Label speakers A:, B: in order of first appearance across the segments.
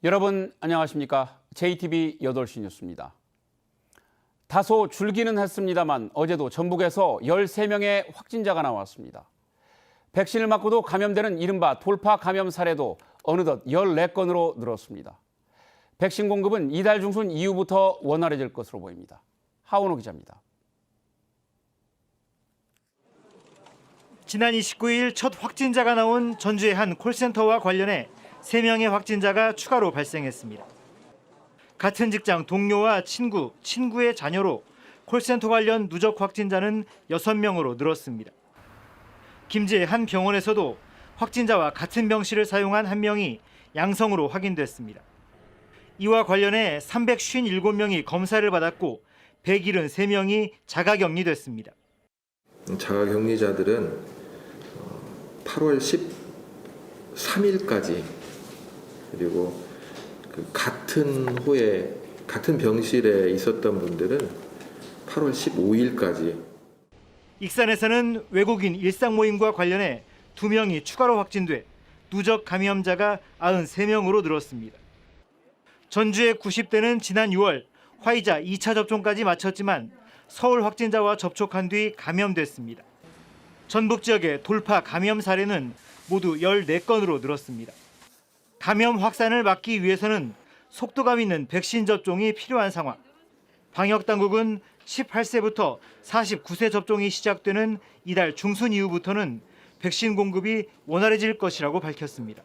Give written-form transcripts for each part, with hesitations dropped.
A: 여러분 안녕하십니까? JTB 8시 뉴스입니다. 다소 줄기는 했습니다만 어제도 전북에서 13명의 확진자가 나왔습니다. 백신을 맞고도 감염되는 이른바 돌파 감염 사례도 어느덧 14건으로 늘었습니다. 백신 공급은 이달 중순 이후부터 원활해질 것으로 보입니다. 하원호 기자입니다.
B: 지난 29일 첫 확진자가 나온 전주의 한 콜센터와 관련해 3명의 확진자가 추가로 발생했습니다. 같은 직장 동료와 친구의 자녀로 콜센터 관련 누적 확진자는 6명으로 늘었습니다. 김제의 한 병원에서도 확진자와 같은 병실을 사용한 한 명이 양성으로 확인됐습니다. 이와 관련해 357명이 검사를 받았고 173명이 자가격리됐습니다.
C: 자가격리자들은 8월 13일까지 그리고 같은 호에 같은 병실에 있었던 분들은 8월 15일까지.
B: 익산에서는 외국인 일상 모임과 관련해 2명이 추가로 확진돼 누적 감염자가 93명으로 늘었습니다. 전주의 90대는 지난 6월 화이자 2차 접종까지 마쳤지만 서울 확진자와 접촉한 뒤 감염됐습니다. 전북 지역의 돌파 감염 사례는 모두 14건으로 늘었습니다. 감염 확산을 막기 위해서는 속도감 있는 백신 접종이 필요한 상황. 방역당국은 18세부터 49세 접종이 시작되는 이달 중순 이후부터는 백신 공급이 원활해질 것이라고 밝혔습니다.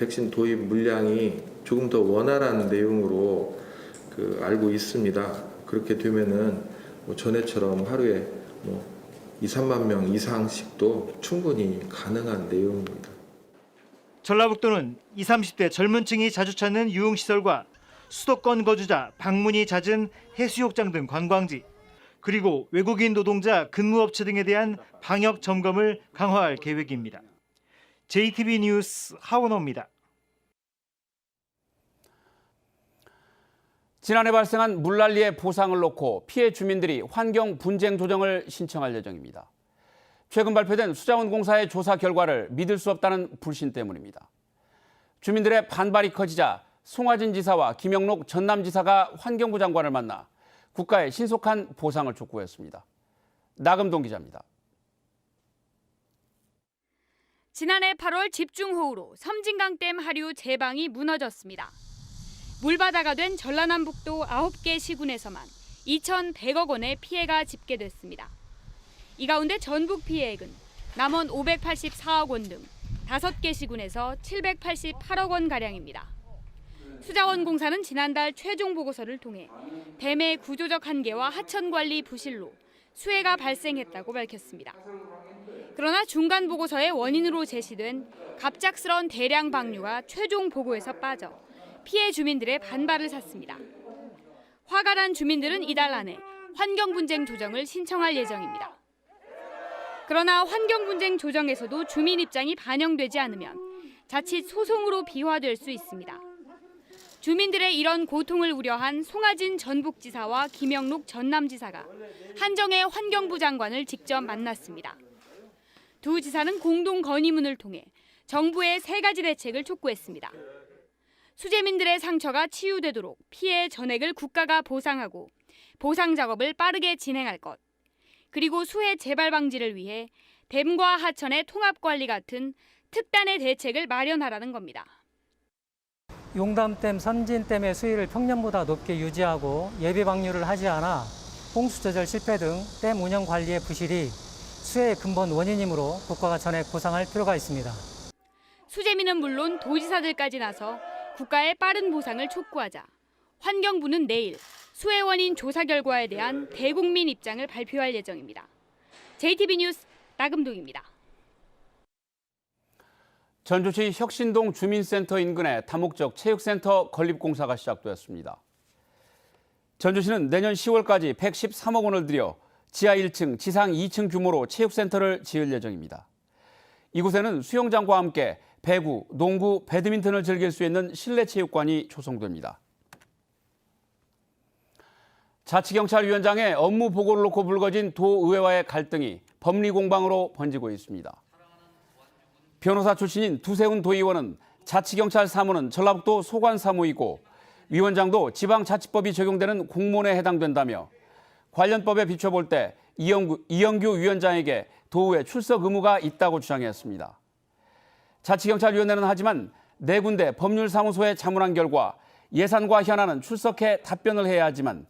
C: 백신 도입 물량이 조금 더 원활한 내용으로 알고 있습니다. 그렇게 되면은 전에처럼 하루에 2, 3만 명 이상씩도 충분히 가능한 내용입니다.
B: 전라북도는 20, 30대 젊은 층이 자주 찾는 유흥시설과 수도권 거주자 방문이 잦은 해수욕장 등 관광지, 그리고 외국인 노동자 근무업체 등에 대한 방역 점검을 강화할 계획입니다. JTB 뉴스 하원호입니다.
A: 지난해 발생한 물난리의 보상을 놓고 피해 주민들이 환경 분쟁 조정을 신청할 예정입니다. 최근 발표된 수자원공사의 조사 결과를 믿을 수 없다는 불신 때문입니다. 주민들의 반발이 커지자 송하진 지사와 김영록 전남지사가 환경부 장관을 만나 국가의 신속한 보상을 촉구했습니다. 나금동 기자입니다.
D: 지난해 8월 집중호우로 섬진강댐 하류 제방이 무너졌습니다. 물바다가 된 전라남북도 9개 시군에서만 2,100억 원의 피해가 집계됐습니다. 이 가운데 전국 피해액은 남원 584억 원 등 5개 시군에서 788억 원가량입니다. 수자원공사는 지난달 최종 보고서를 통해 댐의 구조적 한계와 하천 관리 부실로 수해가 발생했다고 밝혔습니다. 그러나 중간 보고서의 원인으로 제시된 갑작스러운 대량 방류가 최종 보고에서 빠져 피해 주민들의 반발을 샀습니다. 화가 난 주민들은 이달 안에 환경분쟁 조정을 신청할 예정입니다. 그러나 환경분쟁 조정에서도 주민 입장이 반영되지 않으면 자칫 소송으로 비화될 수 있습니다. 주민들의 이런 고통을 우려한 송하진 전북지사와 김영록 전남지사가 한정혜 환경부 장관을 직접 만났습니다. 두 지사는 공동 건의문을 통해 정부의 3가지 대책을 촉구했습니다. 수재민들의 상처가 치유되도록 피해 전액을 국가가 보상하고 보상 작업을 빠르게 진행할 것, 그리고 수해 재발 방지를 위해 댐과 하천의 통합 관리 같은 특단의 대책을 마련하라는 겁니다.
E: 용담댐, 선진댐의 수위를 평년보다 높게 유지하고 예비 방류를 하지 않아 홍수 조절 실패 등 댐 운영 관리의 부실이 수해의 근본 원인이므로 국가가 전액 보상할 필요가 있습니다.
D: 수재민은 물론 도지사들까지 나서 국가의 빠른 보상을 촉구하자 환경부는 내일 수해 원인 조사 결과에 대한 대국민 입장을 발표할 예정입니다. JTB 뉴스 나금동입니다.
A: 전주시 혁신동 주민센터 인근에 다목적 체육센터 건립공사가 시작되었습니다. 전주시는 내년 10월까지 113억 원을 들여 지하 1층, 지상 2층 규모로 체육센터를 지을 예정입니다. 이곳에는 수영장과 함께 배구, 농구, 배드민턴을 즐길 수 있는 실내 체육관이 조성됩니다. 자치경찰위원장의 업무 보고를 놓고 불거진 도의회와의 갈등이 법리 공방으로 번지고 있습니다. 변호사 출신인 두세훈 도의원은 자치경찰 사무는 전라북도 소관 사무이고 위원장도 지방자치법이 적용되는 공무원에 해당된다며 관련 법에 비춰볼 때 이영규 위원장에게 도의회 출석 의무가 있다고 주장했습니다. 자치경찰위원회는 하지만 4군데 법률사무소에 자문한 결과 예산과 현안은 출석해 답변을 해야 하지만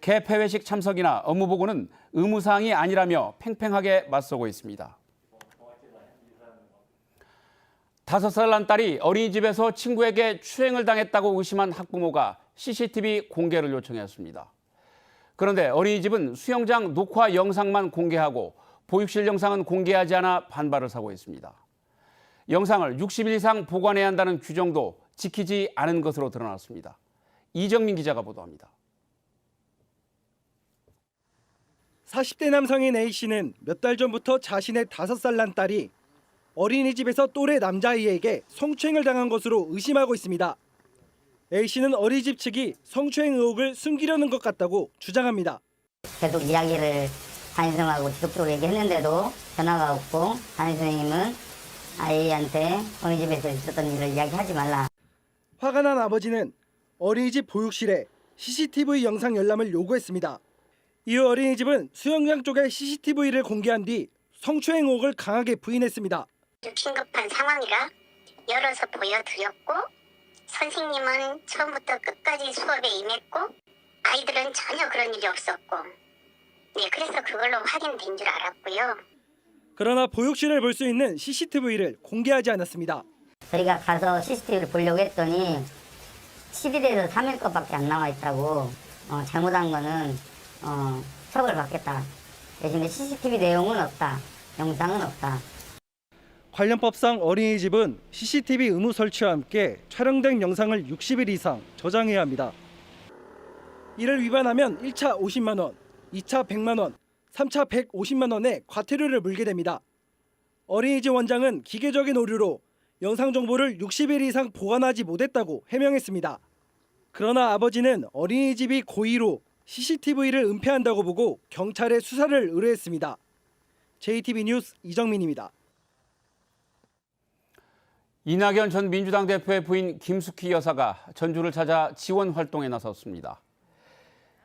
A: 개폐회식 참석이나 업무보고는 의무사항이 아니라며 팽팽하게 맞서고 있습니다. 5살 난 딸이 어린이집에서 친구에게 추행을 당했다고 의심한 학부모가 CCTV 공개를 요청했습니다. 그런데 어린이집은 수영장 녹화 영상만 공개하고 보육실 영상은 공개하지 않아 반발을 사고 있습니다. 영상을 60일 이상 보관해야 한다는 규정도 지키지 않은 것으로 드러났습니다. 이정민 기자가 보도합니다.
F: 40대 남성인 A씨는 몇 달 전부터 자신의 5살 난 딸이 어린이집에서 또래 남자아이에게 성추행을 당한 것으로 의심하고 있습니다. A씨는 어린이집 측이 성추행 의혹을 숨기려는 것 같다고 주장합니다.
G: 계속 이야기를 담임선생님하고 지속적으로 얘기했는데도 변화가 없고 담임선생님은 아이한테 어린이집에서 있었던 일을 이야기하지 말라.
F: 화가 난 아버지는 어린이집 보육실에 CCTV 영상 열람을 요구했습니다. 이후 어린이집은 수영장 쪽에 CCTV를 공개한 뒤 성추행 의혹을 강하게 부인했습니다.
H: 긴급한 상황이라 열어서 보여드렸고 선생님은 처음부터 끝까지 수업에 임했고 아이들은 전혀 그런 일이 없었고 그래서 그걸로 확인된 줄 알았고요.
F: 그러나 보육실을 볼 수 있는 CCTV를 공개하지 않았습니다.
G: 저희가 가서 CCTV를 보려고 했더니 11일에서 3일 것밖에 안 나와 있다고 잘못한 거는 처벌받겠다. 대신에 CCTV 내용은 없다. 영상은 없다.
F: 관련 법상 어린이집은 CCTV 의무 설치와 함께 촬영된 영상을 60일 이상 저장해야 합니다. 이를 위반하면 1차 50만 원, 2차 100만 원, 3차 150만 원의 과태료를 물게 됩니다. 어린이집 원장은 기계적인 오류로 영상 정보를 60일 이상 보관하지 못했다고 해명했습니다. 그러나 아버지는 어린이집이 고의로 CCTV를 은폐한다고 보고 경찰에 수사를 의뢰했습니다. JTB 뉴스 이정민입니다.
A: 이낙연 전 민주당 대표의 부인 김숙희 여사가 전주를 찾아 지원 활동에 나섰습니다.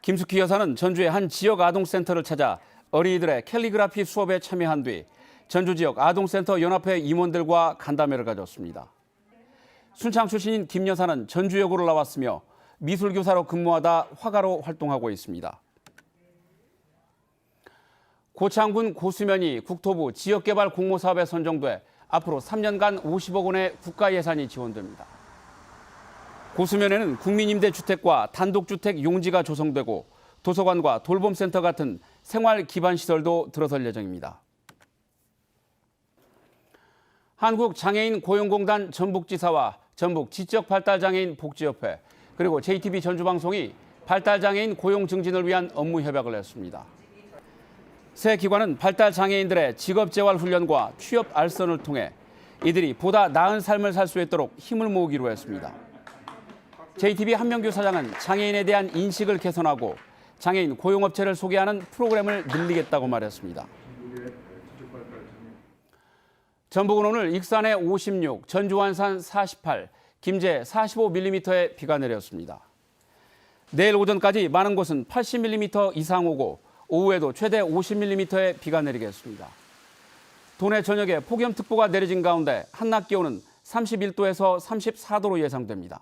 A: 김숙희 여사는 전주의 한 지역 아동센터를 찾아 어린이들의 캘리그라피 수업에 참여한 뒤 전주 지역 아동센터 연합회 임원들과 간담회를 가졌습니다. 순창 출신인 김 여사는 전주여고를 나왔으며 미술교사로 근무하다 화가로 활동하고 있습니다. 고창군 고수면이 국토부 지역개발 공모사업에 선정돼 앞으로 3년간 50억 원의 국가 예산이 지원됩니다. 고수면에는 국민임대주택과 단독주택 용지가 조성되고 도서관과 돌봄센터 같은 생활 기반 시설도 들어설 예정입니다. 한국장애인 고용공단 전북지사와 전북 지적발달장애인 복지협회 그리고 JTB 전주방송이 발달장애인 고용 증진을 위한 업무 협약을 했습니다. 새 기관은 발달장애인들의 직업재활 훈련과 취업 알선을 통해 이들이 보다 나은 삶을 살 수 있도록 힘을 모으기로 했습니다. JTB 한명규 사장은 장애인에 대한 인식을 개선하고 장애인 고용업체를 소개하는 프로그램을 늘리겠다고 말했습니다. 전북은 오늘 익산에 56, 전주 완산 48, 김제 45mm의 비가 내렸습니다. 내일 오전까지 많은 곳은 80mm 이상 오고 오후에도 최대 50mm의 비가 내리겠습니다. 도내 저녁에 폭염특보가 내려진 가운데 한낮 기온은 31도에서 34도로 예상됩니다.